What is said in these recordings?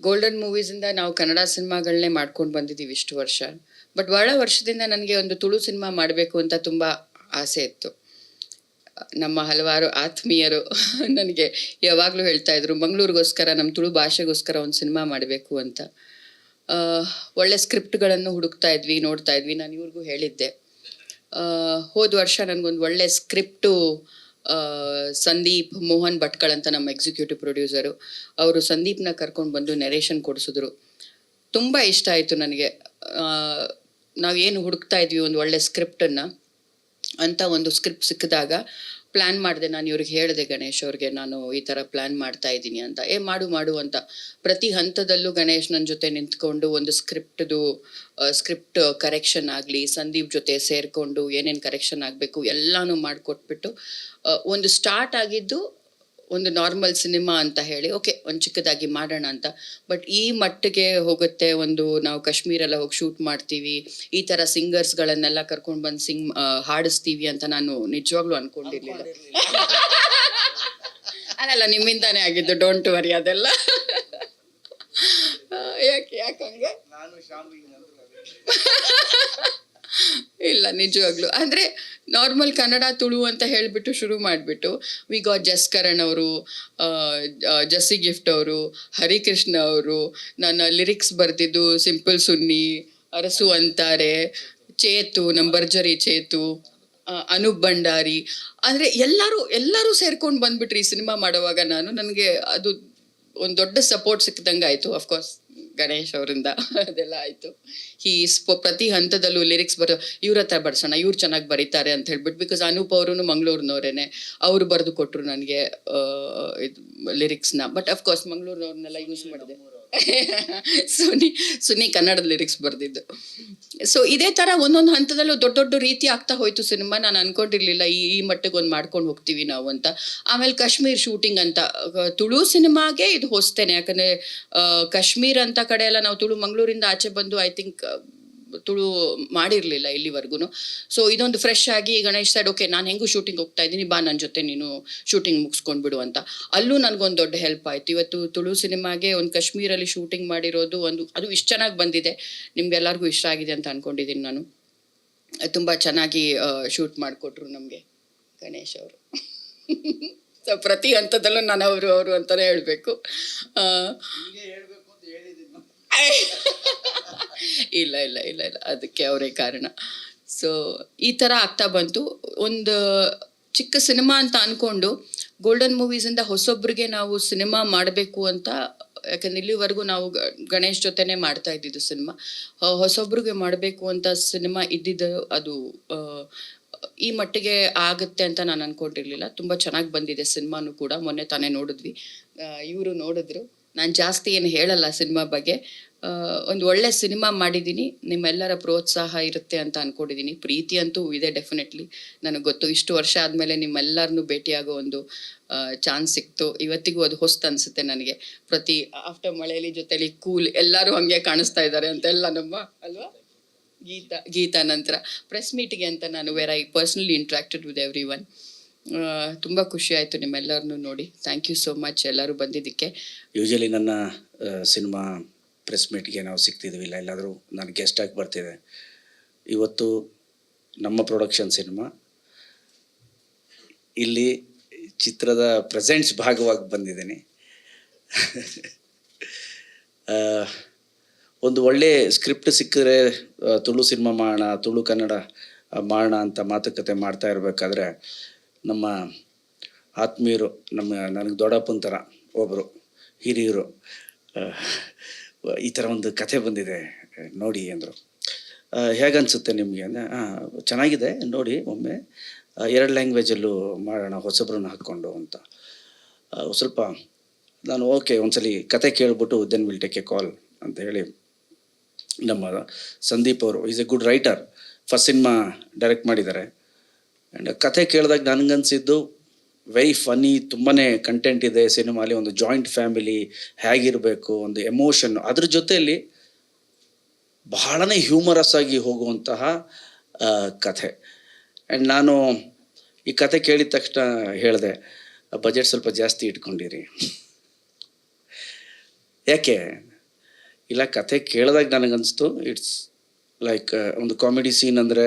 Golden ಮೂವೀಸಿಂದ ನಾವು ಕನ್ನಡ ಸಿನಿಮಾಗಳನ್ನೇ ಮಾಡ್ಕೊಂಡು ಬಂದಿದ್ದೀವಿ ಇಷ್ಟು ವರ್ಷ. ಬಟ್ ಭಾಳ ವರ್ಷದಿಂದ ನನಗೆ ಒಂದು ತುಳು ಸಿನಿಮಾ ಮಾಡಬೇಕು ಅಂತ ತುಂಬ ಆಸೆ ಇತ್ತು. ನಮ್ಮ ಹಲವಾರು ಆತ್ಮೀಯರು ನನಗೆ ಯಾವಾಗಲೂ ಹೇಳ್ತಾ ಇದ್ರು, ಮಂಗಳೂರಿಗೋಸ್ಕರ ನಮ್ಮ ತುಳು ಭಾಷೆಗೋಸ್ಕರ ಒಂದು ಸಿನಿಮಾ ಮಾಡಬೇಕು ಅಂತ. ಒಳ್ಳೆ ಸ್ಕ್ರಿಪ್ಟ್ಗಳನ್ನು ಹುಡುಕ್ತಾ ಇದ್ವಿ, ನೋಡ್ತಾ ಇದ್ವಿ. ನಾನು ಇವ್ರಿಗೂ ಹೇಳಿದ್ದೆ, ಹೋದ ವರ್ಷ ನನಗೊಂದು ಒಳ್ಳೆ ಸ್ಕ್ರಿಪ್ಟು ಸಂದೀಪ್ ಮೋಹನ್ ಭಟ್ಕಳ್ ಅಂತ ನಮ್ಮ ಎಕ್ಸಿಕ್ಯೂಟಿವ್ ಪ್ರೊಡ್ಯೂಸರು, ಅವರು ಸಂದೀಪ್ನ ಕರ್ಕೊಂಡು ಬಂದು ನೆರೇಷನ್ ಕೊಡಿಸಿದ್ರು. ತುಂಬ ಇಷ್ಟ ಆಯಿತು ನನಗೆ. ನಾವೇನು ಹುಡುಕ್ತಾ ಇದ್ವಿ ಒಂದು ಒಳ್ಳೆ ಸ್ಕ್ರಿಪ್ಟನ್ನು ಅಂತ ಒಂದು ಸ್ಕ್ರಿಪ್ಟ್ ಸಿಕ್ಕಿದಾಗ ಪ್ಲ್ಯಾನ್ ಮಾಡಿದೆ. ನಾನು ಇವ್ರಿಗೆ ಹೇಳಿದೆ, ಗಣೇಶ್ ಅವ್ರಿಗೆ, ನಾನು ಈ ಥರ ಪ್ಲ್ಯಾನ್ ಮಾಡ್ತಾ ಇದ್ದೀನಿ ಅಂತ. ಮಾಡು ಅಂತ ಪ್ರತಿ ಹಂತದಲ್ಲೂ ಗಣೇಶ್ ನನ್ನ ಜೊತೆ ನಿಂತ್ಕೊಂಡು ಒಂದು ಸ್ಕ್ರಿಪ್ಟ್ ಕರೆಕ್ಷನ್ ಆಗಲಿ, ಸಂದೀಪ್ ಜೊತೆ ಸೇರಿಕೊಂಡು ಏನೇನು ಕರೆಕ್ಷನ್ ಆಗಬೇಕು ಎಲ್ಲನೂ ಮಾಡಿಕೊಟ್ಬಿಟ್ಟು ಒಂದು ಸ್ಟಾರ್ಟ್ ಆಗಿದ್ದು ಒಂದು ನಾರ್ಮಲ್ ಸಿನಿಮಾ ಅಂತ ಹೇಳಿ, ಓಕೆ ಒಂದು ಚಿಕ್ಕದಾಗಿ ಮಾಡೋಣ ಅಂತ. ಬಟ್ ಈ ಮಟ್ಟಿಗೆ ಹೋಗುತ್ತೆ, ಒಂದು ನಾವು ಕಾಶ್ಮೀರೆಲ್ಲ ಹೋಗಿ ಶೂಟ್ ಮಾಡ್ತೀವಿ, ಈ ಥರ ಸಿಂಗರ್ಸ್ಗಳನ್ನೆಲ್ಲ ಕರ್ಕೊಂಡು ಬಂದು ಹಾಡಿಸ್ತೀವಿ ಅಂತ ನಾನು ನಿಜವಾಗ್ಲೂ ಅನ್ಕೊಂಡಿರ್ಲಿಲ್ಲ. ಅಲ್ಲ, ನಿಮ್ಮಿಂದಾನೇ ಆಗಿದ್ದು, ಡೋಂಟ್ ವರಿ ಅದೆಲ್ಲ. ಯಾಕಂಗೆ ಇಲ್ಲ, ನಿಜವಾಗ್ಲು ಅಂದರೆ ನಾರ್ಮಲ್ ಕನ್ನಡ ತುಳು ಅಂತ ಹೇಳಿಬಿಟ್ಟು ಶುರು ಮಾಡಿಬಿಟ್ಟು ವಿ ಗಾಟ್ ಜಸ್ಕರಣ್ ಅವರು, ಜಸ್ಸಿ ಗಿಫ್ಟ್ ಅವರು, ಹರಿಕೃಷ್ಣ ಅವರು, ನನ್ನ ಲಿರಿಕ್ಸ್ ಬರೆದಿದ್ದು ಸಿಂಪಲ್ ಸುನ್ನಿ, ಅರಸು ಅಂತಾರೆ, ಚೇತು, ನಮ್ಮ ಭರ್ಜರಿ ಚೇತು, ಅನೂಪ್ ಭಂಡಾರಿ, ಅಂದರೆ ಎಲ್ಲರೂ ಸೇರ್ಕೊಂಡು ಬಂದ್ಬಿಟ್ರಿ ಈ ಸಿನಿಮಾ ಮಾಡುವಾಗ. ನನಗೆ ಅದು ಒಂದು ದೊಡ್ಡ ಸಪೋರ್ಟ್ ಸಿಕ್ಕಿದಂಗೆ ಆಯಿತು. ಅಫ್ಕೋರ್ಸ್ ಗಣೇಶ್ ಅವರಿಂದ ಅದೆಲ್ಲ ಆಯಿತು. ಪ್ರತಿ ಹಂತದಲ್ಲೂ ಲಿರಿಕ್ಸ್ ಇವ್ರ ಹತ್ರ ಬರ್ಸೋಣ, ಇವ್ರು ಚೆನ್ನಾಗಿ ಬರೀತಾರೆ ಅಂತ ಹೇಳ್ಬಿಟ್ಟು, ಬಿಕಾಸ್ ಅನೂಪ್ ಅವರು ಮಂಗಳೂರಿನವರೇನೆ, ಅವರು ಬರೆದು ಕೊಟ್ಟರು ನನಗೆ ಇದು ಲಿರಿಕ್ಸ್ನ. ಬಟ್ ಅಫ್ಕೋರ್ಸ್ ಮಂಗಳೂರಿನವ್ರನ್ನೆಲ್ಲ ಯೂಸ್ ಮಾಡಿದೆ. ಸುನಿ ಕನ್ನಡದ ಲಿರಿಕ್ಸ್ ಬರೆದಿದ್ದು. ಸೊ ಇದೇ ಥರ ಒಂದೊಂದು ಹಂತದಲ್ಲೂ ದೊಡ್ಡ ರೀತಿ ಆಗ್ತಾ ಹೋಯ್ತು ಸಿನಿಮಾ. ನಾನು ಅನ್ಕೊಂಡಿರ್ಲಿಲ್ಲ ಈ ಮಟ್ಟಿಗೆ ಒಂದು ಮಾಡ್ಕೊಂಡು ಹೋಗ್ತೀವಿ ನಾವು ಅಂತ. ಆಮೇಲೆ ಕಾಶ್ಮೀರ್ ಶೂಟಿಂಗ್ ಅಂತ, ತುಳು ಸಿನಿಮಾಗೆ ಇದು ಹೊಸ್ತೇನೆ. ಯಾಕಂದರೆ ಕಾಶ್ಮೀರ್ ಅಂತ ಕಡೆ ಎಲ್ಲ ನಾವು ಮಂಗಳೂರಿಂದ ಆಚೆ ಬಂದು ಐ ಥಿಂಕ್ ತುಳು ಮಾಡಿರಲಿಲ್ಲ ಇಲ್ಲಿವರೆಗೂ. ಸೊ ಇದೊಂದು ಫ್ರೆಶ್ ಆಗಿ ಗಣೇಶ್ ಸೈಡ್, ಓಕೆ ನಾನು ಹೆಂಗೂ ಶೂಟಿಂಗ್ ಹೋಗ್ತಾ ಇದ್ದೀನಿ, ಬಾ ನನ್ನ ಜೊತೆ ನೀನು ಶೂಟಿಂಗ್ ಮುಗಿಸ್ಕೊಂಡ್ಬಿಡು ಅಂತ. ಅಲ್ಲೂ ನನಗೊಂದು ದೊಡ್ಡ ಹೆಲ್ಪ್ ಆಯಿತು. ಇವತ್ತು ತುಳು ಸಿನಿಮಾಗೆ ಒಂದು ಕಾಶ್ಮೀರಲ್ಲಿ ಶೂಟಿಂಗ್ ಮಾಡಿರೋದು ಅದು ಇಷ್ಟು ಚೆನ್ನಾಗಿ ಬಂದಿದೆ, ನಿಮ್ಗೆಲ್ಲರಿಗೂ ಇಷ್ಟ ಆಗಿದೆ ಅಂತ ಅಂದ್ಕೊಂಡಿದ್ದೀನಿ ನಾನು. ತುಂಬ ಚೆನ್ನಾಗಿ ಶೂಟ್ ಮಾಡಿಕೊಟ್ರು ನಮಗೆ ಗಣೇಶ್ ಅವರು. ಸೊ ಪ್ರತಿ ಹಂತದಲ್ಲೂ ನಾನು ಅವರು ಅಂತಲೇ ಹೇಳಬೇಕು. ಇಲ್ಲ, ಅದಕ್ಕೆ ಅವರೇ ಕಾರಣ. ಸೊ ಈ ಥರ ಆಗ್ತಾ ಬಂತು. ಒಂದು ಚಿಕ್ಕ ಸಿನಿಮಾ ಅಂತ ಅಂದ್ಕೊಂಡು ಗೋಲ್ಡನ್ ಮೂವೀಸಿಂದ ಹೊಸೊಬ್ರಿಗೆ ನಾವು ಸಿನಿಮಾ ಮಾಡಬೇಕು ಅಂತ, ಯಾಕಂದ್ರೆ ಇಲ್ಲಿವರೆಗೂ ನಾವು ಗಣೇಶ್ ಜೊತೆನೇ ಮಾಡ್ತಾ ಇದ್ದಿದ್ದು ಸಿನಿಮಾ. ಹೊಸೊಬ್ರಿಗೆ ಮಾಡಬೇಕು ಅಂತ ಸಿನಿಮಾ ಇದ್ದಿದ್ದು ಅದು ಈ ಮಟ್ಟಿಗೆ ಆಗುತ್ತೆ ಅಂತ ನಾನು ಅಂದ್ಕೊಂಡಿರ್ಲಿಲ್ಲ. ತುಂಬ ಚೆನ್ನಾಗಿ ಬಂದಿದೆ ಸಿನಿಮಾನು ಕೂಡ. ಮೊನ್ನೆ ತಾನೇ ನೋಡಿದ್ವಿ, ಇವರು ನೋಡಿದ್ರು. ನಾನು ಜಾಸ್ತಿ ಏನು ಹೇಳಲ್ಲ ಸಿನಿಮಾ ಬಗ್ಗೆ. ಒಂದು ಒಳ್ಳೆ ಸಿನಿಮಾ ಮಾಡಿದ್ದೀನಿ, ನಿಮ್ಮೆಲ್ಲರ ಪ್ರೋತ್ಸಾಹ ಇರುತ್ತೆ ಅಂತ ಅಂದ್ಕೊಂಡಿದ್ದೀನಿ. ಪ್ರೀತಿ ಅಂತೂ ಇದೆ ಡೆಫಿನೆಟ್ಲಿ, ನನಗೆ ಗೊತ್ತು. ಇಷ್ಟು ವರ್ಷ ಆದಮೇಲೆ ನಿಮ್ಮೆಲ್ಲರನ್ನೂ ಭೇಟಿಯಾಗೋ ಒಂದು ಚಾನ್ಸ್ ಸಿಕ್ತು. ಇವತ್ತಿಗೂ ಅದು ಹೊಸ್ತು ಅನಿಸುತ್ತೆ ನನಗೆ. ಪ್ರತಿ ಆಫ್ಟರ್ ಮಳೆಯಲ್ಲಿ ಜೊತೆಲಿ ಕೂಲ್ ಎಲ್ಲರೂ ಹಾಗೆ ಕಾಣಿಸ್ತಾ ಇದ್ದಾರೆ ಅಂತೆಲ್ಲ ನಮ್ಮ ಅಲ್ವಾ. ಗೀತಾ ನಂತರ ಪ್ರೆಸ್ ಮೀಟಿಗೆ ಅಂತ ನಾನು I personally ಇಂಟ್ರಾಕ್ಟೆಡ್ with every one. ತುಂಬ ಖುಷಿ ಆಯಿತು ನಿಮ್ಮೆಲ್ಲರನ್ನೂ ನೋಡಿ. ಥ್ಯಾಂಕ್ ಯು ಸೋ ಮಚ್ ಎಲ್ಲರೂ ಬಂದಿದ್ದಕ್ಕೆ. ಯೂಶಲಿ ನನ್ನ ಸಿನಿಮಾ ಪ್ರೆಸ್ ಮೀಟ್ಗೆ ನಾವು ಸಿಗ್ತಿದ್ವಿ, ಇಲ್ಲ ಎಲ್ಲಾದರೂ ನಾನು ಗೆಸ್ಟಾಗಿ ಬರ್ತಿದ್ದೆ. ಇವತ್ತು ನಮ್ಮ ಪ್ರೊಡಕ್ಷನ್ ಸಿನಿಮಾ ಇಲ್ಲಿ ಚಿತ್ರದ ಪ್ರೆಸೆಂಟ್ಸ್ ಭಾಗವಾಗಿ ಬಂದಿದ್ದೀನಿ. ಒಂದು ಒಳ್ಳೆ ಸ್ಕ್ರಿಪ್ಟ್ ಸಿಕ್ಕಿದ್ರೆ ತುಳು ಸಿನಿಮಾ ಮಾಡೋಣ, ತುಳು ಕನ್ನಡ ಮಾಡೋಣ ಅಂತ ಮಾತುಕತೆ ಮಾಡ್ತಾ ಇರಬೇಕಾದ್ರೆ ನಮ್ಮ ಆತ್ಮೀಯರು, ನನಗೆ ದೊಡ್ಡಪ್ಪನ ಥರ ಒಬ್ಬರು ಹಿರಿಯರು, ಈ ಥರ ಒಂದು ಕಥೆ ಬಂದಿದೆ ನೋಡಿ ಅಂದರು. ಹೇಗನ್ಸುತ್ತೆ ನಿಮಗೆ ಅಂದರೆ, ಚೆನ್ನಾಗಿದೆ ನೋಡಿ, ಒಮ್ಮೆ 2 ಲ್ಯಾಂಗ್ವೇಜಲ್ಲೂ ಮಾಡೋಣ ಹೊಸಬ್ರನ್ನ ಹಾಕ್ಕೊಂಡು ಅಂತ. ಸ್ವಲ್ಪ ನಾನು ಓಕೆ ಒಂದ್ಸಲಿ ಕತೆ ಕೇಳಿಬಿಟ್ಟು ದೆನ್ ವಿಲ್ ಟೇಕ್ ಎ ಕಾಲ್ ಅಂತ ಹೇಳಿ, ನಮ್ಮ ಸಂದೀಪ್ ಅವರು is A good writer, first cinema direct ಮಾಡಿದ್ದಾರೆ. ಆ್ಯಂಡ್ ಕತೆ ಕೇಳಿದಾಗ ನನಗನ್ಸಿದ್ದು ವೆರಿ ಫನ್ನಿ, ತುಂಬಾ ಕಂಟೆಂಟ್ ಇದೆ ಸಿನಿಮಾಲಿ. ಒಂದು ಜಾಯಿಂಟ್ ಫ್ಯಾಮಿಲಿ ಹೇಗಿರಬೇಕು, ಒಂದು ಎಮೋಷನ್, ಅದ್ರ ಜೊತೆಯಲ್ಲಿ ಬಹಳನೇ ಹ್ಯೂಮರಸ್ ಆಗಿ ಹೋಗುವಂತಹ ಕಥೆ. ಆ್ಯಂಡ್ ನಾನು ಈ ಕತೆ ಕೇಳಿದ ತಕ್ಷಣ ಹೇಳಿದೆ, ಬಜೆಟ್ ಸ್ವಲ್ಪ ಜಾಸ್ತಿ ಇಟ್ಕೊಂಡಿರಿ, ಯಾಕೆ ಇಲ್ಲ, ಕಥೆ ಕೇಳಿದಾಗ ನನಗನ್ನಿಸ್ತು ಇಟ್ಸ್ ಲೈಕ್ ಒಂದು ಕಾಮಿಡಿ ಸೀನ್ ಅಂದರೆ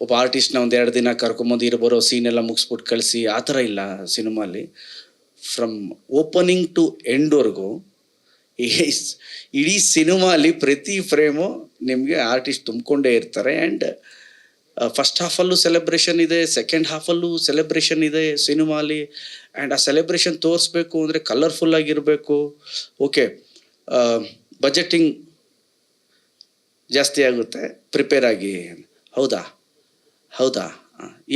ಒಬ್ಬ ಆರ್ಟಿಸ್ಟ್ನ ಒಂದು 2 ದಿನ ಕರ್ಕೊಂಬಂದು ಬರೋ ಸೀನ್ ಎಲ್ಲ ಮುಗಿಸ್ಬಿಟ್ಟು ಕಳಿಸಿ ಆ ಥರ ಇಲ್ಲ ಸಿನಿಮಾಲಿ. ಫ್ರಮ್ ಓಪನಿಂಗ್ ಟು ಎಂಡ್ವರೆಗೂ ಇಡೀ ಸಿನಿಮಾಲಿ ಪ್ರತಿ ಫ್ರೇಮು ನಿಮಗೆ ಆರ್ಟಿಸ್ಟ್ ತುಂಬಿಕೊಂಡೇ ಇರ್ತಾರೆ. ಆ್ಯಂಡ್ ಫಸ್ಟ್ ಹಾಫಲ್ಲೂ ಸೆಲೆಬ್ರೇಷನ್ ಇದೆ, ಸೆಕೆಂಡ್ ಹಾಫಲ್ಲೂ ಸೆಲೆಬ್ರೇಷನ್ ಇದೆ ಸಿನಿಮಾಲಿ. ಆ್ಯಂಡ್ ಆ ಸೆಲೆಬ್ರೇಷನ್ ತೋರಿಸ್ಬೇಕು ಅಂದರೆ ಕಲರ್ಫುಲ್ಲಾಗಿರಬೇಕು. ಓಕೆ, ಬಜೆಟಿಂಗ್ ಜಾಸ್ತಿ ಆಗುತ್ತೆ, ಪ್ರಿಪೇರ್ ಆಗಿ. ಹೌದಾ ಹೌದಾ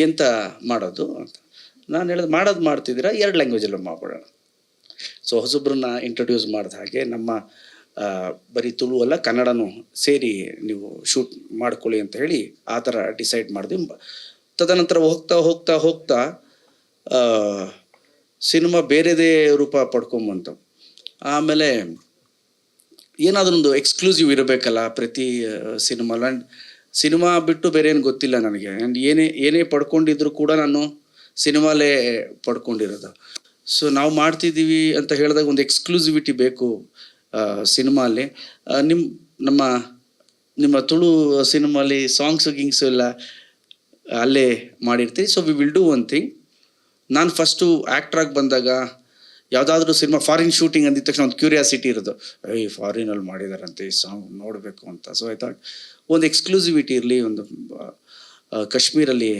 ಎಂತ ಮಾಡೋದು ಅಂತ ನಾನು ಹೇಳಿದೆ, ಮಾಡೋದು ಮಾಡ್ತಿದ್ದೀರಾ 2 ಲ್ಯಾಂಗ್ವೇಜಲ್ಲೂ ಮಾಡ್ಬಿಡೋಣ. ಸೊ ಹೊಸಬ್ರನ್ನ ಇಂಟ್ರೊಡ್ಯೂಸ್ ಮಾಡಿದ ಹಾಗೆ ನಮ್ಮ ಬರೀ ತುಳು ಅಲ್ಲ ಕನ್ನಡನೂ ಸೇರಿ ನೀವು ಶೂಟ್ ಮಾಡ್ಕೊಳ್ಳಿ ಅಂತ ಹೇಳಿ ಆ ಥರ ಡಿಸೈಡ್ ಮಾಡಿದ್ವಿ. ತದನಂತರ ಹೋಗ್ತಾ ಹೋಗ್ತಾ ಹೋಗ್ತಾ ಸಿನಿಮಾ ಬೇರೆದೇ ರೂಪ ಪಡ್ಕೊಂಬಂತು. ಆಮೇಲೆ ಏನಾದರೂ ಒಂದು ಎಕ್ಸ್ಕ್ಲೂಸಿವ್ ಇರಬೇಕಲ್ಲ ಪ್ರತಿ ಸಿನಿಮಾಲ. ಆ್ಯಂಡ್ ಸಿನಿಮಾ ಬಿಟ್ಟು ಬೇರೆ ಏನು ಗೊತ್ತಿಲ್ಲ ನನಗೆ. ಆ್ಯಂಡ್ ಏನೇ ಪಡ್ಕೊಂಡಿದ್ರು ಕೂಡ ನಾನು ಸಿನಿಮಾಲೇ ಪಡ್ಕೊಂಡಿರೋದು. ಸೊ ನಾವು ಮಾಡ್ತಿದ್ದೀವಿ ಅಂತ ಹೇಳಿದಾಗ ಒಂದು ಎಕ್ಸ್ಕ್ಲೂಸಿವಿಟಿ ಬೇಕು ಸಿನಿಮಾಲಿ. ನಿಮ್ಮ ತುಳು ಸಿನಿಮಾಲಿ ಗಿಂಗ್ಸು ಎಲ್ಲ ಅಲ್ಲೇ ಮಾಡಿರ್ತೀವಿ. So we will do one thing. ನಾನು ಫಸ್ಟು ಆ್ಯಕ್ಟ್ರಾಗಿ ಬಂದಾಗ ಯಾವುದಾದ್ರೂ ಸಿನಿಮಾ ಫಾರಿನ್ ಶೂಟಿಂಗ್ ಅಂದಿದ ತಕ್ಷಣ ಒಂದು ಕ್ಯೂರಿಯಾಸಿಟಿ ಇರೋದು, ಫಾರಿನಲ್ಲಿ ಮಾಡಿದಾರಂತೆ ಈ ಸಾಂಗ್ ನೋಡಬೇಕು ಅಂತ. ಸೊ ಐ ಥಾಟ್ ಒಂದು ಎಕ್ಸ್ಕ್ಲೂಸಿವಿಟಿ ಇರಲಿ, ಒಂದು ಕಾಶ್ಮೀರಲ್ಲಿ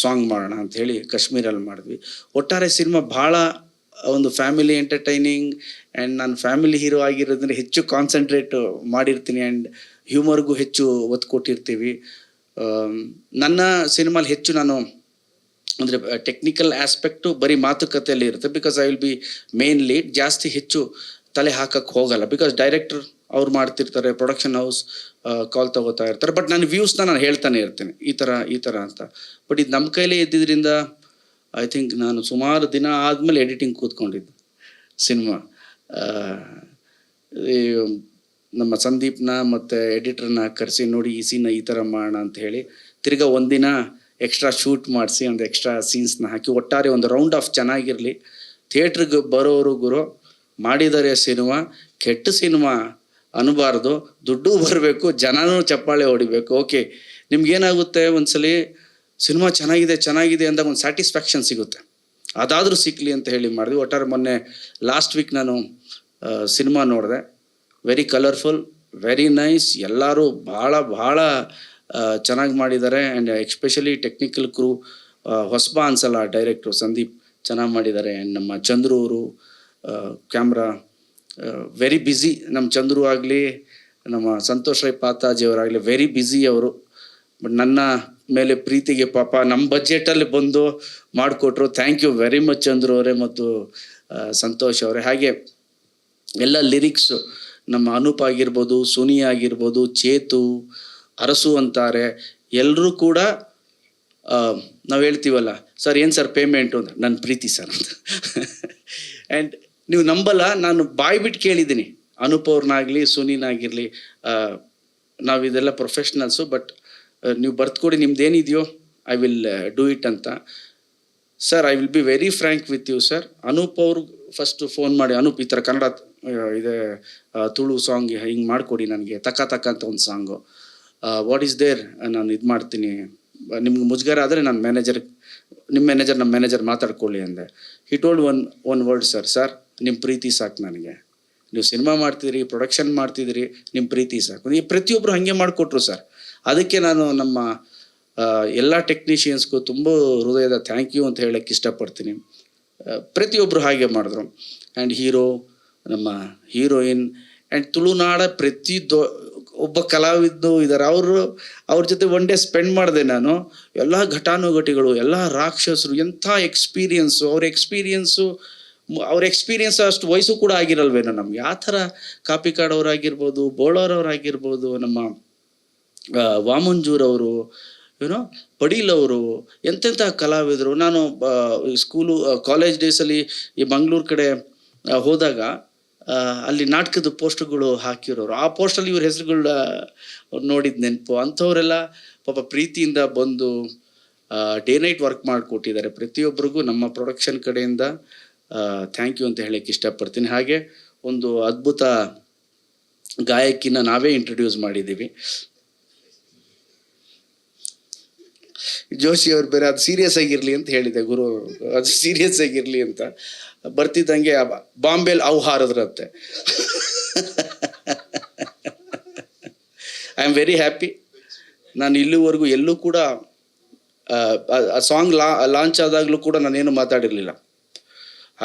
ಸಾಂಗ್ ಮಾಡೋಣ ಅಂತ ಹೇಳಿ ಕಾಶ್ಮೀರಲ್ಲಿ ಮಾಡಿದ್ವಿ. ಒಟ್ಟಾರೆ ಸಿನಿಮಾ ಭಾಳ ಒಂದು ಫ್ಯಾಮಿಲಿ ಎಂಟರ್ಟೈನಿಂಗ್. ಆ್ಯಂಡ್ ನಾನು ಫ್ಯಾಮಿಲಿ ಹೀರೋ ಆಗಿರೋದ್ರಿಂದ ಹೆಚ್ಚು ಕಾನ್ಸಂಟ್ರೇಟ್ ಮಾಡಿರ್ತೀನಿ. ಆ್ಯಂಡ್ ಹ್ಯೂಮರ್ಗೂ ಹೆಚ್ಚು ಒತ್ತು ಕೊಟ್ಟಿರ್ತೀವಿ. ನನ್ನ ಸಿನಿಮಾಲಿ ಹೆಚ್ಚು ನಾನು ಅಂದರೆ ಟೆಕ್ನಿಕಲ್ ಆಸ್ಪೆಕ್ಟು ಬರೀ ಮಾತುಕತೆಯಲ್ಲಿ ಇರುತ್ತೆ. Because I will B main lead. ಜಾಸ್ತಿ ಹೆಚ್ಚು ತಲೆ ಹಾಕಕ್ಕೆ ಹೋಗಲ್ಲ. ಬಿಕಾಸ್ ಡೈರೆಕ್ಟರ್ ಅವ್ರು ಮಾಡ್ತಿರ್ತಾರೆ, ಪ್ರೊಡಕ್ಷನ್ ಹೌಸ್ ಕಾಲ್ ತಗೋತಾ ಇರ್ತಾರೆ. ಬಟ್ ನಾನು ವ್ಯೂಸ್ನ ನಾನು ಹೇಳ್ತಾನೆ ಇರ್ತೀನಿ, ಈ ಥರ ಅಂತ. ಬಟ್ ಇದು ನಮ್ಮ ಕೈಲೇ ಇದ್ದಿದ್ದರಿಂದ ಐ ಥಿಂಕ್ ನಾನು ಸುಮಾರು ದಿನ ಆದಮೇಲೆ ಎಡಿಟಿಂಗ್ ಕೂತ್ಕೊಂಡಿದ್ದು ಸಿನಿಮಾ. ನಮ್ಮ ಸಂದೀಪ್ನ ಮತ್ತು ಎಡಿಟರ್ನ ಕರೆಸಿ, ನೋಡಿ ಈ ಸೀನ ಈ ಥರ ಮಾಡೋಣ ಅಂತ ಹೇಳಿ ತಿರ್ಗಾ ಒಂದಿನ ಎಕ್ಸ್ಟ್ರಾ ಶೂಟ್ ಮಾಡಿಸಿ ಒಂದು ಎಕ್ಸ್ಟ್ರಾ ಸೀನ್ಸ್ನ ಹಾಕಿ ಒಟ್ಟಾರೆ ಒಂದು ರೌಂಡ್ ಆಫ್ ಚೆನ್ನಾಗಿರಲಿ. ಥಿಯೇಟ್ರಿಗೆ ಬರೋರು ಗುರು ಮಾಡಿದ್ದಾರೆ ಸಿನಿಮಾ, ಕೆಟ್ಟ ಸಿನಿಮಾ ಅನ್ನಬಾರ್ದು, ದುಡ್ಡು ಬರಬೇಕು, ಜನನೂ ಚಪ್ಪಾಳೆ ಹೊಡಿಬೇಕು. ಓಕೆ, ನಿಮ್ಗೇನಾಗುತ್ತೆ ಒಂದ್ಸಲಿ ಸಿನಿಮಾ ಚೆನ್ನಾಗಿದೆ ಅಂದಾಗ ಒಂದು ಸ್ಯಾಟಿಸ್ಫ್ಯಾಕ್ಷನ್ ಸಿಗುತ್ತೆ, ಅದಾದರೂ ಸಿಕ್ಕಲಿ ಅಂತ ಹೇಳಿ ಮಾಡಿದ್ವಿ. ಒಟ್ಟಾರೆ ಮೊನ್ನೆ ಲಾಸ್ಟ್ ವೀಕ್ ನಾನು ಸಿನಿಮಾ ನೋಡಿದೆ. Very colourful, very nice. ಎಲ್ಲರೂ ಭಾಳ ಚೆನ್ನಾಗಿ ಮಾಡಿದ್ದಾರೆ. ಆ್ಯಂಡ್ ಎಕ್ಸ್ಪೆಷಲಿ ಟೆಕ್ನಿಕಲ್ ಕ್ರೂ ಹೊಸಬ ಅನ್ಸಲ್ಲ, ಡೈರೆಕ್ಟ್ರು ಸಂದೀಪ್ ಚೆನ್ನಾಗಿ ಮಾಡಿದ್ದಾರೆ. ಆ್ಯಂಡ್ ನಮ್ಮ ಚಂದ್ರು ಅವರು ಕ್ಯಾಮ್ರಾ ವೆರಿ ಬ್ಯುಸಿ. ನಮ್ಮ ಚಂದ್ರು ಆಗಲಿ, ನಮ್ಮ ಸಂತೋಷ್ ರೈ ಪಾತಾಜಿಯವರಾಗಲಿ ವೆರಿ ಬ್ಯುಸಿ ಅವರು. ಬಟ್ ನನ್ನ ಮೇಲೆ ಪ್ರೀತಿಗೆ ಪಾಪ ನಮ್ಮ ಬಜೆಟಲ್ಲಿ ಬಂದು ಮಾಡಿಕೊಟ್ರು. Thank you very much Chandru ಅವರೇ ಮತ್ತು ಸಂತೋಷ್ ಅವರೇ. ಹಾಗೆ ಎಲ್ಲ ಲಿರಿಕ್ಸು ನಮ್ಮ ಅನೂಪ್ ಆಗಿರ್ಬೋದು, ಸುನಿ ಆಗಿರ್ಬೋದು, ಚೇತು, ಅರಸು ಅಂತಾರೆ, ಎಲ್ಲರೂ ಕೂಡ ನಾವು ಹೇಳ್ತೀವಲ್ಲ, ಸರ್ ಏನು ಸರ್ ಪೇಮೆಂಟು ಅಂತ, ನನ್ನ ಪ್ರೀತಿ ಸರ್ ಅಂತ. ಆ್ಯಂಡ್ ನೀವು ನಂಬಲ್ಲ, ನಾನು ಬಾಯಿ ಬಿಟ್ಟು ಕೇಳಿದ್ದೀನಿ ಅನೂಪ್ ಅವ್ರನ್ನಾಗಲಿ ಸುನಿನಾಗಿರಲಿ, ನಾವು ಇದೆಲ್ಲ ಪ್ರೊಫೆಷ್ನಲ್ಸು, ಬಟ್ ನೀವು ಬರ್ತ್ಕೊಡಿ ನಿಮ್ದೇನಿದೆಯೋ ಐ ವಿಲ್ ಡೂ ಇಟ್ ಅಂತ. Sir I will be very frank with you sir. Anoop ಅವ್ರಿಗೆ ಫಸ್ಟು ಫೋನ್ ಮಾಡಿ, ಅನೂಪ್ ಈ ಥರ ಕನ್ನಡ ಇದೆ ತುಳು ಸಾಂಗ್ ಹಿಂಗೆ ಮಾಡಿಕೊಡಿ ನನಗೆ, ತಕ್ಕ ಅಂತ ಒಂದು ಸಾಂಗು, ವಾಟ್ ಈಸ್ ದೇರ್, ನಾನು ಇದು ಮಾಡ್ತೀನಿ, ನಿಮ್ಗೆ ಮುಜುಗರ ಆದರೆ ನನ್ನ ನಿಮ್ಮ ಮ್ಯಾನೇಜರ್ ಮಾತಾಡ್ಕೊಳ್ಳಿ ಅಂದೆ. He told one word, sir ನಿಮ್ಮ ಪ್ರೀತಿ ಸಾಕು ನನಗೆ. ನೀವು ಸಿನಿಮಾ ಮಾಡ್ತಿದ್ದೀರಿ, ಪ್ರೊಡಕ್ಷನ್ ಮಾಡ್ತಿದ್ದೀರಿ, ನಿಮ್ಮ ಪ್ರೀತಿ ಸಾಕು. ಈ ಪ್ರತಿಯೊಬ್ಬರು ಹಾಗೆ ಮಾಡಿಕೊಟ್ರು ಸರ್. ಅದಕ್ಕೆ ನಾನು ನಮ್ಮ ಎಲ್ಲ ಟೆಕ್ನಿಷಿಯನ್ಸ್ಗೂ ತುಂಬ ಹೃದಯದ ಥ್ಯಾಂಕ್ ಯು ಅಂತ ಹೇಳೋಕ್ಕೆ ಇಷ್ಟಪಡ್ತೀನಿ. ಪ್ರತಿಯೊಬ್ಬರು ಹಾಗೆ ಮಾಡಿದ್ರು. ಆ್ಯಂಡ್ ಹೀರೋ, ನಮ್ಮ ಹೀರೋಯಿನ್, ಆ್ಯಂಡ್ ತುಳುನಾಡ ಒಬ್ಬ ಕಲಾವಿದ್ರು ಇದ್ದಾರೆ. ಅವ್ರ ಜೊತೆ ಒನ್ ಡೇ ಸ್ಪೆಂಡ್ ಮಾಡಿದೆ ನಾನು. ಎಲ್ಲ ಘಟಾನುಘಟಿಗಳು, ಎಲ್ಲ ರಾಕ್ಷಸರು, ಎಂಥ ಎಕ್ಸ್ಪೀರಿಯನ್ಸು. ಅವ್ರ ಎಕ್ಸ್ಪೀರಿಯನ್ಸ್ ಅಷ್ಟು ವಯಸ್ಸು ಕೂಡ ಆಗಿರಲ್ವೇನೋ ನಮ್ಗೆ. ಆ ಥರ ಕಾಪಿಕಾಡವ್ರಾಗಿರ್ಬೋದು, ಬೋಳೋರವರಾಗಿರ್ಬೋದು, ನಮ್ಮ ವಾಮಂಜೂರವರು, ಏನೋ ಪಡೀಲ್ ಅವರು, ಎಂತೆಂಥ ಕಲಾವಿದರು. ನಾನು ಕಾಲೇಜ್ ಡೇಸಲ್ಲಿ ಈ ಮಂಗಳೂರು ಕಡೆ ಹೋದಾಗ ಅಲ್ಲಿ ನಾಟಕದ ಪೋಸ್ಟರ್ಗಳು ಹಾಕಿರೋರು. ಆ ಪೋಸ್ಟಲ್ಲಿ ಇವ್ರ ಹೆಸರುಗಳ ನೋಡಿದ ನೆನಪು. ಅಂಥವರೆಲ್ಲ ಪಾಪ ಪ್ರೀತಿಯಿಂದ ಬಂದು ಡೇ ನೈಟ್ ವರ್ಕ್ ಮಾಡಿಕೊಟ್ಟಿದ್ದಾರೆ. ಪ್ರತಿಯೊಬ್ಬರಿಗೂ ನಮ್ಮ ಪ್ರೊಡಕ್ಷನ್ ಕಡೆಯಿಂದ ಥ್ಯಾಂಕ್ ಯು ಅಂತ ಹೇಳಕ್ಕೆ ಇಷ್ಟಪಡ್ತೀನಿ. ಹಾಗೆ ಒಂದು ಅದ್ಭುತ ಗಾಯಕಿನ ನಾವೇ ಇಂಟ್ರೊಡ್ಯೂಸ್ ಮಾಡಿದ್ದೀವಿ. ಜೋಶಿ ಅವ್ರು ಬೇರೆ ಅದು ಸೀರಿಯಸ್ ಆಗಿರಲಿ ಅಂತ ಹೇಳಿದೆ ಗುರು, ಅದು ಸೀರಿಯಸ್ ಆಗಿರಲಿ ಅಂತ. ಬರ್ತಿದ್ದಂಗೆ ಬಾಂಬೆಲ್ ಅವು ಹಾರದ್ರಂತೆ. I am very happy. ನಾನು ಇಲ್ಲಿವರೆಗೂ ಎಲ್ಲೂ ಕೂಡ ಆ ಸಾಂಗ್ ಲಾಂಚ್ ಆದಾಗಲೂ ಕೂಡ ನಾನೇನು ಮಾತಾಡಿರಲಿಲ್ಲ.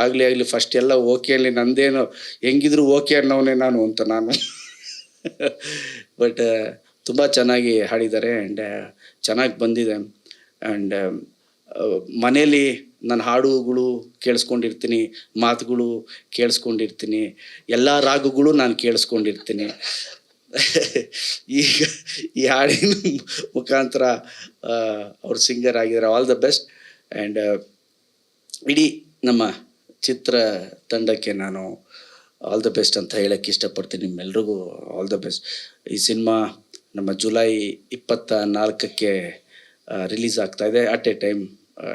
ಆಗಲಿ ಫಸ್ಟ್ ಎಲ್ಲ ಓಕೆ ಅಲ್ಲಿ ನಂದೇನು ಹೆಂಗಿದ್ರು ಓಕೆ ಅನ್ನೋನೇ ನಾನು ಅಂತ ನಾನು. ಬಟ್ ತುಂಬ ಚೆನ್ನಾಗಿ ಹಾಡಿದ್ದಾರೆ ಆ್ಯಂಡ್ ಚೆನ್ನಾಗಿ ಬಂದಿದೆ. ಆ್ಯಂಡ್ ಮನೇಲಿ ನನ್ನ ಹಾಡುಗಳು ಕೇಳಿಸ್ಕೊಂಡಿರ್ತೀನಿ, ಮಾತುಗಳು ಕೇಳಿಸ್ಕೊಂಡಿರ್ತೀನಿ, ಎಲ್ಲ ರಾಗಗಳು ನಾನು ಕೇಳಿಸ್ಕೊಂಡಿರ್ತೀನಿ. ಈಗ ಈ ಹಾಡಿನ ಮುಖಾಂತರ ಅವ್ರು ಸಿಂಗರ್ ಆಗಿದ್ದಾರೆ. All the best. ಆ್ಯಂಡ್ ಇಡೀ ನಮ್ಮ ಚಿತ್ರ ತಂಡಕ್ಕೆ ನಾನು ಆಲ್ ದ ಬೆಸ್ಟ್ ಅಂತ ಹೇಳಕ್ಕೆ ಇಷ್ಟಪಡ್ತೀನಿ. ನಿಮ್ಮೆಲ್ರಿಗೂ ಆಲ್ ದ ಬೆಸ್ಟ್. ಈ ಸಿನಿಮಾ ನಮ್ಮ ಜುಲೈ 24ಕ್ಕೆ ರಿಲೀಸ್ ಆಗ್ತಾ ಇದೆ. ಅಟ್ ಎ ಟೈಮ್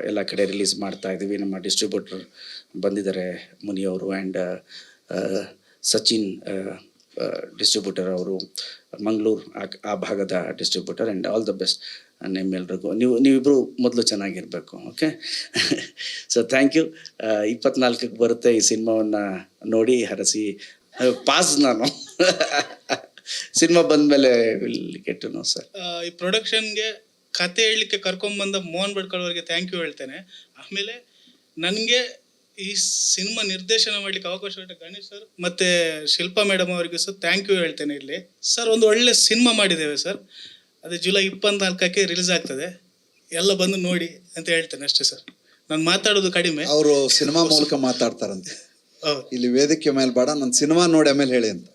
ಎಲ್ಲ ಕಡೆ ರಿಲೀಸ್ ಮಾಡ್ತಾ ಇದ್ದೀವಿ. ನಮ್ಮ ಡಿಸ್ಟ್ರಿಬ್ಯೂಟರ್ ಬಂದಿದ್ದಾರೆ, ಮುನಿಯವರು, ಆ್ಯಂಡ್ ಸಚಿನ್ ಡಿಸ್ಟ್ರಿಬ್ಯೂಟರ್ ಅವರು, ಮಂಗಳೂರು ಆ ಭಾಗದ distributor. And all the best ನಿಮ್ಮೆಲ್ರಿಗೂ. ನೀವಿಬ್ಬರು ಮೊದಲು ಚೆನ್ನಾಗಿರಬೇಕು. ಓಕೆ. So thank you. 24ಕ್ಕೆ ಬರುತ್ತೆ. ಈ ಸಿನಿಮಾವನ್ನು ನೋಡಿ ಹರಸಿ. ಪಾಸ್ ನಾನು ಸಿನಿಮಾ ಬಂದಮೇಲೆ will get to know sir. ಈ ಪ್ರೊಡಕ್ಷನ್ಗೆ ಕತೆ ಹೇಳಲಿಕ್ಕೆ ಕರ್ಕೊಂಡ್ಬಂದ ಮೋಹನ್ ಭಟ್ಕಳ್ ಅವರಿಗೆ ಥ್ಯಾಂಕ್ ಯು ಹೇಳ್ತೇನೆ. ಆಮೇಲೆ ನನಗೆ ಈ ಸಿನಿಮಾ ನಿರ್ದೇಶನ ಮಾಡಲಿಕ್ಕೆ ಅವಕಾಶ ಕೊಟ್ಟ ಗಣೇಶ್ ಸರ್ ಮತ್ತು ಶಿಲ್ಪಾ ಮೇಡಮ್ ಅವರಿಗೂ ಸರ್ ಥ್ಯಾಂಕ್ ಯು ಹೇಳ್ತೇನೆ. ಇಲ್ಲಿ ಸರ್ ಒಂದು ಒಳ್ಳೆ ಸಿನಿಮಾ ಮಾಡಿದ್ದೇವೆ ಸರ್. ಅದು ಜುಲೈ 24ಕ್ಕೆ ರಿಲೀಸ್ ಆಗ್ತದೆ. ಎಲ್ಲ ಬಂದು ನೋಡಿ ಅಂತ ಹೇಳ್ತೇನೆ ಅಷ್ಟೇ ಸರ್. ನಾನು ಮಾತಾಡೋದು ಕಡಿಮೆ. ಅವರು ಸಿನಿಮಾ ಮೂಲಕ ಮಾತಾಡ್ತಾರಂತೆ. ಹೌದು, ಇಲ್ಲಿ ವೇದಿಕೆ ಮೇಲೆ ಬೇಡ, ನನ್ನ ಸಿನಿಮಾ ನೋಡಿ ಆಮೇಲೆ ಹೇಳಿ ಅಂತ.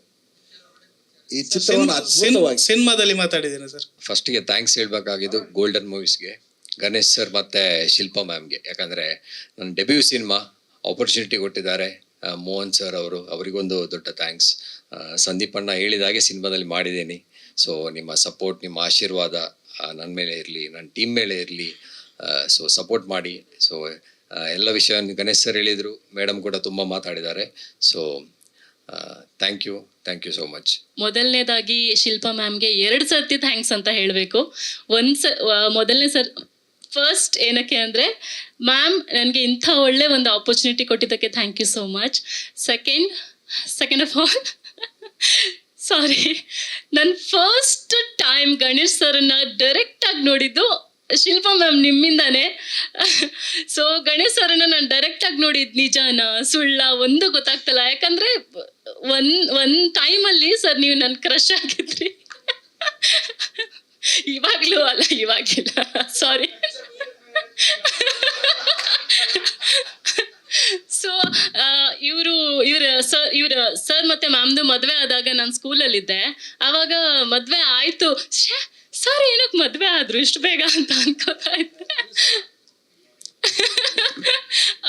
ಈ ಚಿತ್ರವನ್ನು ಅದ್ಭುತವಾಗಿ ಸಿನಿಮಾದಲ್ಲಿ ಮಾತಾಡಿದ್ದೇನೆ ಸರ್. ಫಸ್ಟಿಗೆ ಥ್ಯಾಂಕ್ಸ್ ಹೇಳ್ಬೇಕಾಗಿದ್ದು ಗೋಲ್ಡನ್ ಮೂವೀಸ್ಗೆ, ಗಣೇಶ್ ಸರ್ ಮತ್ತು ಶಿಲ್ಪಾ ಮ್ಯಾಮ್ಗೆ. ಯಾಕಂದರೆ ನನ್ನ ಡೆಬ್ಯೂ ಸಿನಿಮಾ ಆಪರ್ಚುನಿಟಿ ಕೊಟ್ಟಿದ್ದಾರೆ ಮೋಹನ್ ಸರ್ ಅವರು, ಅವರಿಗೊಂದು ದೊಡ್ಡ ಥ್ಯಾಂಕ್ಸ್. ಸಂದೀಪ್ ಅಣ್ಣ ಹೇಳಿದಾಗೆ ಸಿನಿಮಾದಲ್ಲಿ ಮಾಡಿದ್ದೀನಿ. ಸೊ ನಿಮ್ಮ ಸಪೋರ್ಟ್, ನಿಮ್ಮ ಆಶೀರ್ವಾದ ನನ್ನ ಮೇಲೆ ಇರಲಿ, ನನ್ನ ಟೀಮ್ ಮೇಲೆ ಇರಲಿ. ಸೊ ಸಪೋರ್ಟ್ ಮಾಡಿ. ಸೊ ಎಲ್ಲ ವಿಷಯ ಗಣೇಶ್ ಸರ್ ಹೇಳಿದರು, ಮೇಡಮ್ ಕೂಡ ತುಂಬ ಮಾತಾಡಿದ್ದಾರೆ. So thank you so much. ಮೊದಲನೇದಾಗಿ ಶಿಲ್ಪಾ ಮ್ಯಾಮ್ಗೆ 2 ಸರ್ತಿ ಥ್ಯಾಂಕ್ಸ್ ಅಂತ ಹೇಳಬೇಕು. ಮೊದಲನೇ ಫಸ್ಟ್ ಏನಕ್ಕೆ ಅಂದರೆ, ಮ್ಯಾಮ್ ನನಗೆ ಇಂಥ ಒಳ್ಳೆ ಒಂದು ಆಪರ್ಚುನಿಟಿ ಕೊಟ್ಟಿದ್ದಕ್ಕೆ thank you so much. Second of all sorry, ನನ್ನ ಫಸ್ಟ್ ಟೈಮ್ ಗಣೇಶ್ ಸರ್ನ ಡೈರೆಕ್ಟಾಗಿ ನೋಡಿದ್ದು ಶಿಲ್ಪಾ ಮ್ಯಾಮ್ ನಿಮ್ಮಿಂದಾನೆ. ಸೊ ಗಣೇಶ್ ಸರ್ನ ನಾನು ಡೈರೆಕ್ಟಾಗಿ ನೋಡಿದ್ದು ನಿಜಾನ ಸುಳ್ಳ ಒಂದು ಗೊತ್ತಾಗ್ತಲ್ಲ. ಯಾಕಂದರೆ ಒಂದು ಟೈಮಲ್ಲಿ ಸರ್ ನೀವು ನನ್ನ ಕ್ರಶ್ ಆಗಿದ್ರಿ. ಇವಾಗಲೂ ಅಲ್ಲ, ಇವಾಗಿಲ್ಲ, ಸಾರಿ. ಸೊ ಇವ್ರ ಸರ್ ಮತ್ತೆ ಮ್ಯಾಮ್ದು ಮದುವೆ ಆದಾಗ ನಾನು ಸ್ಕೂಲಲ್ಲಿದ್ದೆ. ಆವಾಗ ಮದುವೆ ಆಯಿತು, ಸರ್ ಏನಕ್ಕೆ ಮದುವೆ ಆದ್ರು ಇಷ್ಟು ಬೇಗ ಅಂತ ಅನ್ಕೋತಾ ಇದ್ದೆ.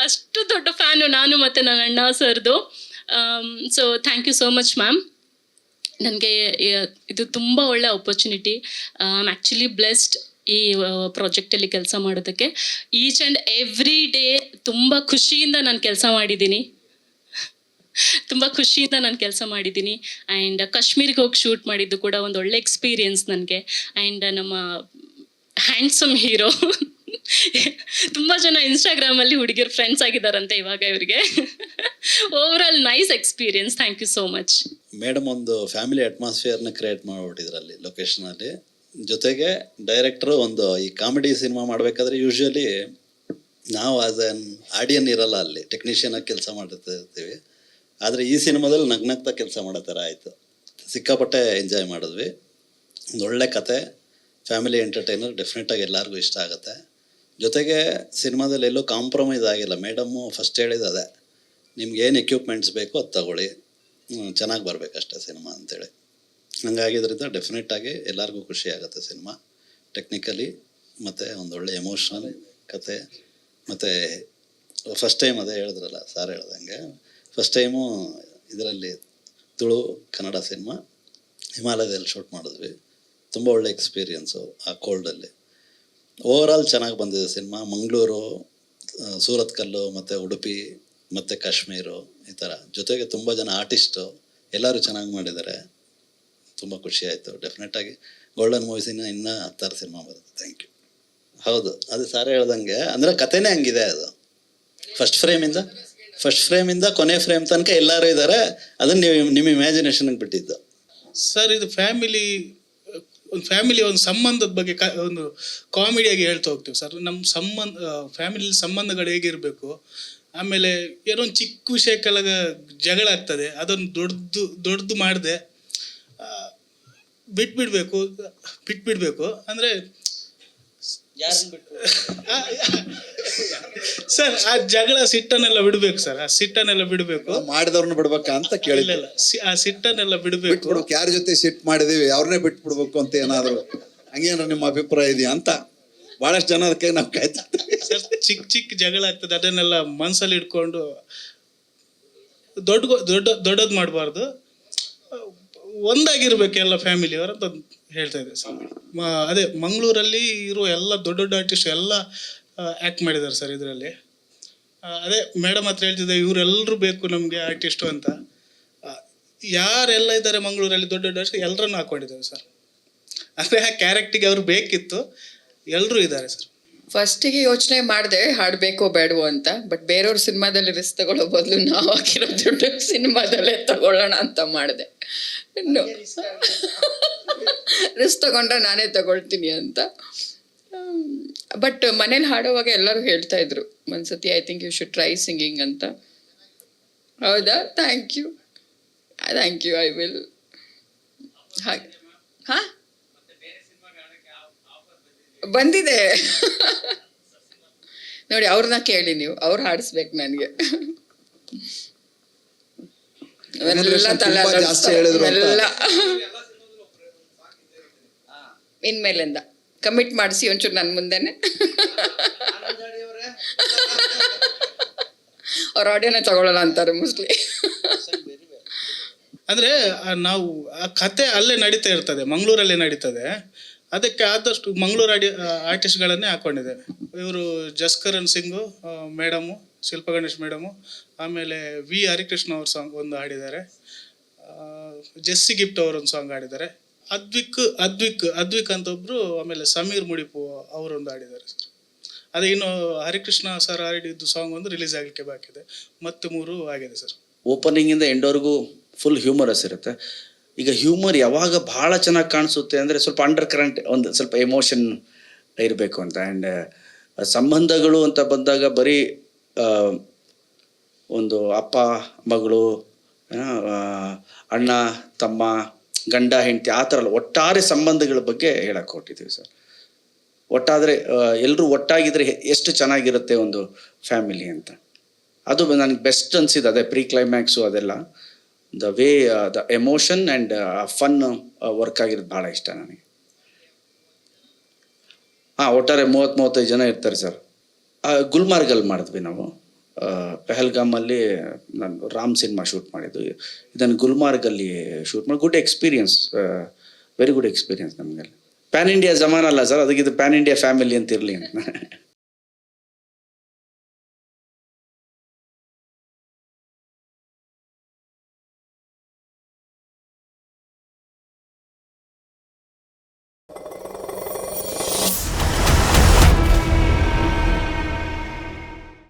ಅಷ್ಟು ದೊಡ್ಡ ಫ್ಯಾನು ನಾನು ಮತ್ತು ನನ್ನ ಅಣ್ಣ ಸರ್ದು. So thank you so much ma'am. ನನಗೆ ಇದು ತುಂಬ ಒಳ್ಳೆ opportunity. I am actually blessed ಈ ಪ್ರಾಜೆಕ್ಟಲ್ಲಿ ಕೆಲಸ ಮಾಡೋದಕ್ಕೆ. ಈಚ್ ಆ್ಯಂಡ್ ಎವ್ರಿ ಡೇ ತುಂಬ ಖುಷಿಯಿಂದ ನಾನು ಕೆಲಸ ಮಾಡಿದ್ದೀನಿ. ಆ್ಯಂಡ್ ಕಾಶ್ಮೀರಿಗೆ ಹೋಗಿ ಶೂಟ್ ಮಾಡಿದ್ದು ಕೂಡ ಒಂದು ಒಳ್ಳೆ ಎಕ್ಸ್ಪೀರಿಯನ್ಸ್ ನನಗೆ. ಆ್ಯಂಡ್ ನಮ್ಮ ಹ್ಯಾಂಡ್ಸಮ್ ಹೀರೋ ತುಂಬ ಜನ ಇನ್ಸ್ಟಾಗ್ರಾಮಲ್ಲಿ ಹುಡುಗಿಯರು ಫ್ರೆಂಡ್ಸ್ ಆಗಿದ್ದಾರಂತೆ ಇವಾಗ ಇವರಿಗೆ. Overall nice experience. Thank you so much. Madam ಒಂದು ಫ್ಯಾಮಿಲಿ ಅಟ್ಮಾಸ್ಫಿಯರ್ನ ಕ್ರಿಯೇಟ್ ಮಾಡಿಬಿಟ್ಟಿದ್ರು ಅಲ್ಲಿ ಲೊಕೇಶನಲ್ಲಿ. ಜೊತೆಗೆ ಡೈರೆಕ್ಟ್ರು ಒಂದು ಈ ಕಾಮಿಡಿ ಸಿನಿಮಾ ಮಾಡಬೇಕಾದ್ರೆ ಯೂಶ್ವಲಿ ನಾವು ಆಸ್ ಆನ್ ಆಡಿಯನ್ ಇರಲ್ಲ, ಅಲ್ಲಿ ಟೆಕ್ನಿಷಿಯನ್ ಆಗಿ ಕೆಲಸ ಮಾಡ್ತಿರ್ತೀವಿ. ಆದರೆ ಈ ಸಿನಿಮಾದಲ್ಲಿ ನಗ್ನಗ್ತಾ ಕೆಲಸ ಮಾಡೋ ಥರ ಆಯಿತು. ಸಿಕ್ಕಾಪಟ್ಟೆ ಎಂಜಾಯ್ ಮಾಡಿದ್ವಿ. ಒಂದು ಒಳ್ಳೆ ಕತೆ, ಫ್ಯಾಮಿಲಿ ಎಂಟರ್ಟೈನರ್, ಡೆಫಿನೆಟಾಗಿ ಎಲ್ಲರಿಗೂ ಇಷ್ಟ ಆಗುತ್ತೆ. ಜೊತೆಗೆ ಸಿನಿಮಾದಲ್ಲಿ ಎಲ್ಲೂ ಕಾಂಪ್ರಮೈಸ್ ಆಗಿಲ್ಲ. ಮೇಡಮ್ಮು ಫಸ್ಟ್ ಹೇಳಿದ್ದು ಅದೇ, ನಿಮ್ಗೆ ಏನು ಎಕ್ವಿಪ್ಮೆಂಟ್ಸ್ ಬೇಕೋ ಅದು ತಗೊಳ್ಳಿ, ಚೆನ್ನಾಗಿ ಬರಬೇಕಷ್ಟೇ ಸಿನಿಮಾ ಅಂತೇಳಿ. ಹಂಗಾಗಿದ್ದರಿಂದ ಡೆಫಿನೆಟಾಗಿ ಎಲ್ಲರಿಗೂ ಖುಷಿ ಆಗುತ್ತೆ ಸಿನಿಮಾ ಟೆಕ್ನಿಕಲಿ, ಮತ್ತು ಒಂದೊಳ್ಳೆ ಎಮೋಷ್ನಲ್ ಕತೆ. ಮತ್ತು ಫಸ್ಟ್ ಟೈಮ್ ಅದೇ ಹೇಳಿದ್ರಲ್ಲ ಸಾರ್ ಹೇಳ್ದಂಗೆ, ಫಸ್ಟ್ ಟೈಮು ಇದರಲ್ಲಿ ತುಳು ಕನ್ನಡ ಸಿನಿಮಾ ಹಿಮಾಲಯದಲ್ಲಿ ಶೂಟ್ ಮಾಡಿದ್ವಿ. ತುಂಬ ಒಳ್ಳೆ ಎಕ್ಸ್ಪೀರಿಯನ್ಸು ಆ ಕೋಲ್ಡಲ್ಲಿ. ಓವರಾಲ್ ಚೆನ್ನಾಗಿ ಬಂದಿದೆ ಸಿನಿಮಾ. ಮಂಗಳೂರು, ಸೂರತ್ಕಲ್ಲು ಮತ್ತು ಉಡುಪಿ ಮತ್ತು ಕಾಶ್ಮೀರು ಈ ಥರ ಜೊತೆಗೆ ತುಂಬ ಜನ ಆರ್ಟಿಸ್ಟು ಎಲ್ಲರೂ ಚೆನ್ನಾಗಿ ಮಾಡಿದ್ದಾರೆ. ತುಂಬ ಖುಷಿ ಆಯಿತು. ಡೆಫಿನೆಟಾಗಿ ಗೋಲ್ಡನ್ ಮೂವೀಸಿನ ಇನ್ನೂ 10 ಸಿನಿಮಾ ಬರುತ್ತೆ. Thank you. ಹೌದು, ಅದು ಸಾರೇ ಹೇಳ್ದಂಗೆ ಅಂದರೆ ಕಥೆನೇ ಹಂಗಿದೆ. ಅದು ಫಸ್ಟ್ ಫ್ರೇಮಿಂದ ಕೊನೆ ಫ್ರೇಮ್ ತನಕ ಎಲ್ಲರೂ ಇದ್ದಾರೆ. ಅದನ್ನು ನೀವು ನಿಮ್ಮ ಇಮ್ಯಾಜಿನೇಷನ್ಗೆ ಬಿಟ್ಟಿದ್ದು. ಸರ್ ಇದು ಫ್ಯಾಮಿಲಿ ಒಂದು ಸಂಬಂಧದ ಬಗ್ಗೆ ಒಂದು ಕಾಮಿಡಿಯಾಗಿ ಹೇಳ್ತಾ ಹೋಗ್ತೀವಿ ಸರ್. ನಮ್ಮ ಫ್ಯಾಮಿಲಿ ಸಂಬಂಧಗಳು ಹೇಗಿರಬೇಕು, ಆಮೇಲೆ ಏನೋ ಒಂದು ಚಿಕ್ಕ ವಿಷಯಕ್ಕೆಲ್ಲ ಜಗಳ ಆಗ್ತದೆ, ಅದನ್ನು ದೊಡ್ಡದು ಮಾಡದೆ ಬಿಟ್ಬಿಡ್ಬೇಕು ಅಂದರೆ ಸರ್ ಆ ಜಗಳ ಸಿಟ್ಟನ್ನೆಲ್ಲ ಬಿಡ್ಬೇಕು ಸರ್. ಆ ಸಿಟ್ಟನ್ನೆಲ್ಲ ಬಿಡಬೇಕು. ಮಾಡಿದವ್ರನ್ನ ಬಿಡ್ಬೇಕಾ ಅಂತ ಕೇಳಿಲ್ಲ. ಆ ಸಿಟ್ಟನ್ನೆಲ್ಲ ಬಿಡಬೇಕು. ಬಿಟ್ಬಿಡ್ಬೇಕು. ಯಾರ ಜೊತೆ ಸಿಟ್ ಮಾಡಿದೀವಿ ಅವ್ರನ್ನೇ ಬಿಟ್ಬಿಡ್ಬೇಕು ಅಂತ ಏನಾದ್ರು ಹಂಗೇನಾದ್ರು ನಿಮ್ಮ ಅಭಿಪ್ರಾಯ ಇದೆಯಾ ಅಂತ ಬಹಳಷ್ಟು ಜನ ಅದಕ್ಕೆ ನಾವು ಕಾಯ್ತಾ ಇದ್ದೀವಿ. ಸರ್ ಚಿಕ್ಕ ಜಗಳ ಆಗ್ತದೆ, ಅದನ್ನೆಲ್ಲ ಮನಸ್ಸಲ್ಲಿ ಇಟ್ಕೊಂಡು ದೊಡ್ಡದು ಮಾಡಬಾರ್ದು. ಒಂದಾಗಿರ್ಬೇಕು ಎಲ್ಲ ಫ್ಯಾಮಿಲಿಯವರು ಅಂತ ಹೇಳ್ತಾ ಇದ್ದೆ ಸರ್. ಅದೇ ಮಂಗಳೂರಲ್ಲಿ ಇರೋ ಎಲ್ಲ ದೊಡ್ಡ ಆರ್ಟಿಸ್ಟ್ ಎಲ್ಲ ಆ್ಯಕ್ಟ್ ಮಾಡಿದ್ದಾರೆ ಸರ್ ಇದರಲ್ಲಿ. ಅದೇ ಮೇಡಮ್ ಹತ್ರ ಹೇಳ್ತಿದ್ದೆ, ಇವರೆಲ್ಲರೂ ಬೇಕು ನಮಗೆ ಆರ್ಟಿಸ್ಟು ಅಂತ. ಯಾರೆಲ್ಲ ಇದ್ದಾರೆ ಮಂಗಳೂರಲ್ಲಿ ದೊಡ್ಡ ಆರ್ಟಿಸ್ಟ್ ಎಲ್ಲರನ್ನು ಹಾಕೊಂಡಿದ್ದಾರೆ ಸರ್. ಅಂದರೆ ಆ ಕ್ಯಾರೆಕ್ಟಿಗೆ ಅವ್ರು ಬೇಕಿತ್ತು, ಎಲ್ಲರೂ ಇದ್ದಾರೆ ಸರ್. ಫಸ್ಟಿಗೆ ಯೋಚನೆ ಮಾಡಿದೆ ಹಾಡಬೇಕೋ ಬೇಡವೋ ಅಂತ, ಬಟ್ ಬೇರೆಯವ್ರ ಸಿನಿಮಾದಲ್ಲಿ ರಿಸ್ಕ್ ತಗೊಳ್ಳೋ ಬದಲು ನಾವು ಹಾಕಿರೋ ದುಡ್ಡು ಸಿನಿಮಾದಲ್ಲೇ ತಗೊಳ್ಳೋಣ ಅಂತ ಮಾಡಿದೆ. ರಿಸ್ಕ್ ತಗೊಂಡ್ರೆ ನಾನೇ ತಗೊಳ್ತೀನಿ ಅಂತ. ಬಟ್ ಮನೇಲಿ ಹಾಡೋವಾಗ ಎಲ್ಲರೂ ಹೇಳ್ತಾ ಇದ್ರು ಒಂದ್ಸತಿ I think you should try singing ಅಂತ. ಹೌದಾ? Thank you, I will. ಹಾಗೆ ಹಾಂ ಬಂದಿದೆ ನೋಡಿ, ಅವ್ರನ್ನ ಕೇಳಿ ನೀವು, ಅವ್ರು ಹಾಡಿಸ್ಬೇಕು ನನಗೆ. ಜಾಸ್ತಿ ಹೇಳಿದ್ರು ಎಲ್ಲ ಇನ್ಮೇಲಿಂದ ಕಮಿಟ್ ಮಾಡಿಸಿ ಒಂಚೂರು ನನ್ನ ಮುಂದೆನೆ ಅವ್ರ ಆಡಿಯೋನೇ ತಗೊಳ್ಳೋಣ ಅಂತಾರೆ ಮೋಸ್ಟ್ಲಿ. ಅಂದರೆ ನಾವು ಆ ಕತೆ ಅಲ್ಲೇ ನಡೀತಾ ಇರ್ತದೆ, ಮಂಗಳೂರಲ್ಲೇ ನಡೀತದೆ. ಅದಕ್ಕೆ ಆದಷ್ಟು ಮಂಗಳೂರು ಆರ್ಟಿಸ್ಟ್ಗಳನ್ನೇ ಹಾಕ್ಕೊಂಡಿದೆ. ಇವರು ಜಸ್ಕರಣ್ ಸಿಂಗು ಮೇಡಮು, ಶಿಲ್ಪ ಗಣೇಶ್ ಮೇಡಮು, ಆಮೇಲೆ ವಿ ಹರಿಕೃಷ್ಣ ಅವ್ರ ಸಾಂಗ್ ಒಂದು ಹಾಡಿದ್ದಾರೆ, ಜೆಸ್ಸಿ ಗಿಫ್ಟ್ ಅವರೊಂದು ಸಾಂಗ್ ಹಾಡಿದ್ದಾರೆ, ಅದ್ವಿಕ್ ಅಂತ ಒಬ್ಬರು, ಆಮೇಲೆ ಸಮೀರ್ ಮುಡಿಪು ಅವರೊಂದು ಹಾಡಿದ್ದಾರೆ ಸರ್. ಅದೇ ಇನ್ನು ಹರಿಕೃಷ್ಣ ಸರ್ ಹಾಡಿದ್ದು ಸಾಂಗ್ ಒಂದು ರಿಲೀಸ್ ಆಗಲಿಕ್ಕೆ ಬಾಕಿದೆ. ಮತ್ತೆ 3 ಆಗಿದೆ ಸರ್. ಓಪನಿಂಗಿಂದ ಎಂಡವರೆಗೂ ಫುಲ್ ಹ್ಯೂಮರಸ್ ಇರುತ್ತೆ. ಈಗ ಹ್ಯೂಮರ್ ಯಾವಾಗ ಭಾಳ ಚೆನ್ನಾಗಿ ಕಾಣಿಸುತ್ತೆ ಅಂದರೆ ಸ್ವಲ್ಪ ಅಂಡರ್ ಕರೆಂಟ್, ಒಂದು ಸ್ವಲ್ಪ ಎಮೋಷನ್ ಇರಬೇಕು ಅಂತ. ಆ್ಯಂಡ್ ಸಂಬಂಧಗಳು ಅಂತ ಬಂದಾಗ ಬರೀ ಒಂದು ಅಪ್ಪ ಮಗಳು, ಅಣ್ಣ ತಮ್ಮ, ಗಂಡ ಹೆಂಡತಿ ಆ ಥರ ಅಲ್ಲ, ಒಟ್ಟಾರೆ ಸಂಬಂಧಗಳ ಬಗ್ಗೆ ಹೇಳಕ್ಕೆ ಹೊರಟಿದ್ದೀವಿ ಸರ್. ಒಟ್ಟಾದರೆ ಎಲ್ಲರೂ ಒಟ್ಟಾಗಿದ್ರೆ ಎಷ್ಟು ಚೆನ್ನಾಗಿರುತ್ತೆ ಒಂದು ಫ್ಯಾಮಿಲಿ ಅಂತ. ಅದು ನನಗೆ ಬೆಸ್ಟ್ ಅನಿಸಿದ್ದು ಅದೇ ಪ್ರೀ ಕ್ಲೈಮ್ಯಾಕ್ಸು ಅದೆಲ್ಲ. The way the emotion and fun work ಆಗಿರೋದು ಭಾಳ ಇಷ್ಟ ನನಗೆ. ಒಟ್ಟಾರೆ 30-35 ಜನ ಇರ್ತಾರೆ ಸರ್. ಗುಲ್ಮಾರ್ಗಲ್ಲಿ ಮಾಡಿದ್ವಿ ನಾವು. ಪೆಹಲ್ಗಾಮಲ್ಲಿ ನಾನು ರಾಮ್ ಸಿನಿಮಾ ಶೂಟ್ ಮಾಡಿದ್ದು. ಇದನ್ನು ಗುಲ್ಮಾರ್ಗಲ್ಲಿ ಶೂಟ್ ಮಾಡಿ good experience, very good experience ನಮಗೆಲ್ಲ. ಪ್ಯಾನ್ ಇಂಡಿಯಾ ಜಮಾನ ಅಲ್ಲ ಸರ್, ಅದಕ್ಕೆ ಇದು ಪ್ಯಾನ್ ಇಂಡಿಯಾ ಫ್ಯಾಮಿಲಿ ಅಂತ ಇರಲಿ ಅಂತ.